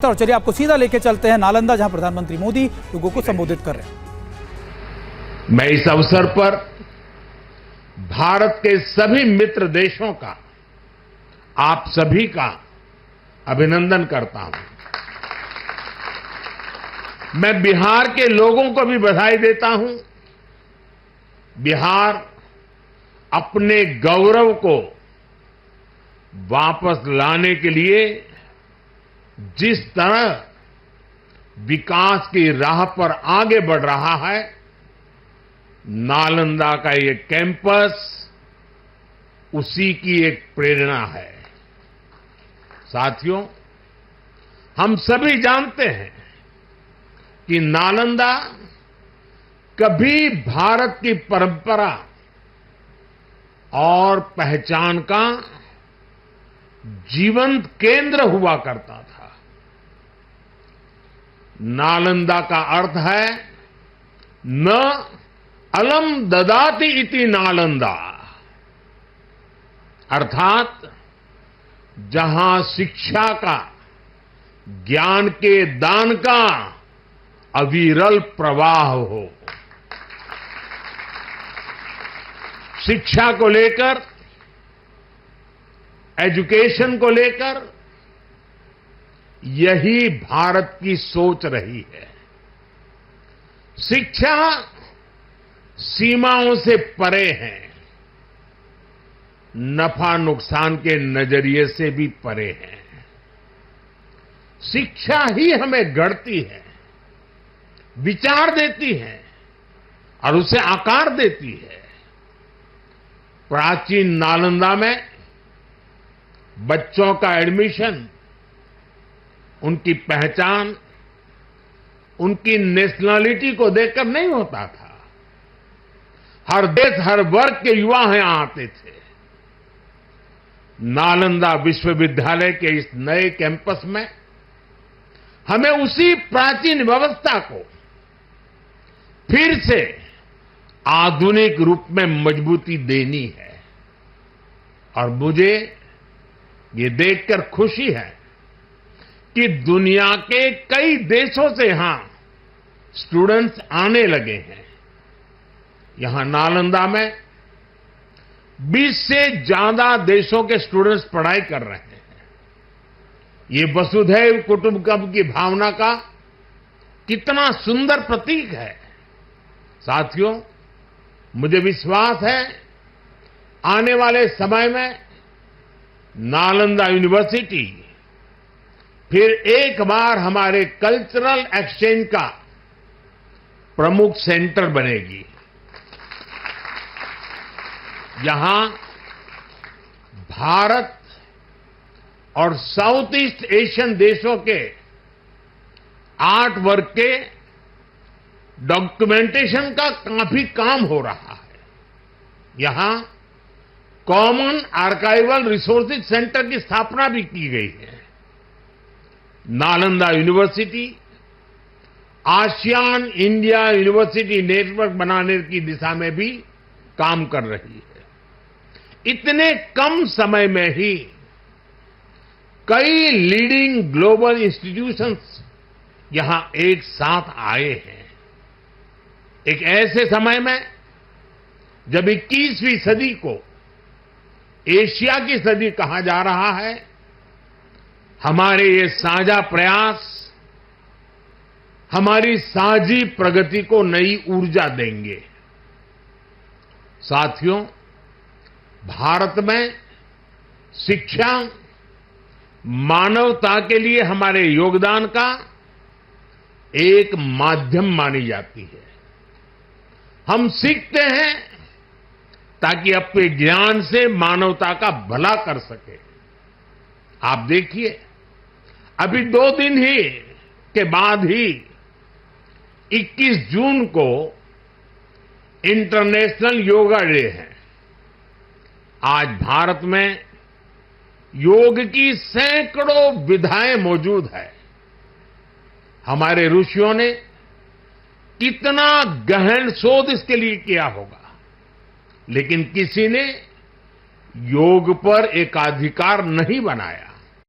और चलिए आपको सीधा लेके चलते हैं नालंदा, जहां प्रधानमंत्री मोदी लोगों को संबोधित कर रहे हैं। मैं इस अवसर पर भारत के सभी मित्र देशों का, आप सभी का अभिनंदन करता हूं। मैं बिहार के लोगों को भी बधाई देता हूं। बिहार अपने गौरव को वापस लाने के लिए जिस तरह विकास की राह पर आगे बढ़ रहा है, नालंदा का ये कैंपस उसी की एक प्रेरणा है। साथियों, हम सभी जानते हैं कि नालंदा कभी भारत की परंपरा और पहचान का जीवंत केंद्र हुआ करता था। नालंदा का अर्थ है न अलम ददाति इति नालंदा, अर्थात जहां शिक्षा का, ज्ञान के दान का अविरल प्रवाह हो। शिक्षा को लेकर, एजुकेशन को लेकर यही भारत की सोच रही है। शिक्षा सीमाओं से परे है, नफा नुकसान के नजरिए से भी परे है। शिक्षा ही हमें गढ़ती है, विचार देती है और उसे आकार देती है। प्राचीन नालंदा में बच्चों का एडमिशन, उनकी पहचान, उनकी नेशनलिटी को देखकर नहीं होता था। हर देश, हर वर्ग के युवा यहां आते थे। नालंदा विश्वविद्यालय के इस नए कैंपस में हमें उसी प्राचीन व्यवस्था को फिर से आधुनिक रूप में मजबूती देनी है। और मुझे ये देखकर खुशी है कि दुनिया के कई देशों से यहां स्टूडेंट्स आने लगे हैं। यहां नालंदा में 20 से ज्यादा देशों के स्टूडेंट्स पढ़ाई कर रहे हैं। ये वसुधैव कुटुंबकम की भावना का कितना सुंदर प्रतीक है। साथियों, मुझे विश्वास है आने वाले समय में नालंदा यूनिवर्सिटी फिर एक बार हमारे कल्चरल एक्सचेंज का प्रमुख सेंटर बनेगी। यहां भारत और साउथ ईस्ट एशियन देशों के आर्ट वर्क के डॉक्यूमेंटेशन का काफी काम हो रहा है। यहां कॉमन आर्काइवल रिसोर्सेज सेंटर की स्थापना भी की गई है। Nalanda university ASEAN India university network बनाने की दिशा में भी काम कर रही है। इतने कम समय में ही कई लीडिंग ग्लोबल इंस्टीट्यूशंस यहां एक साथ आए हैं। एक ऐसे समय में जब 21वीं सदी को एशिया की सदी कहा जा रहा है, हमारे ये साझा प्रयास हमारी साझी प्रगति को नई ऊर्जा देंगे। साथियों, भारत में शिक्षा मानवता के लिए हमारे योगदान का एक माध्यम मानी जाती है। हम सीखते हैं ताकि अपने ज्ञान से मानवता का भला कर सके। आप देखिए, अभी 2 दिन ही के बाद ही 21 जून को इंटरनेशनल योगा डे है। आज भारत में योग की सैकड़ों विधाएं मौजूद है। हमारे ऋषियों ने कितना गहन शोध इसके लिए किया होगा, लेकिन किसी ने योग पर एकाधिकार नहीं बनाया।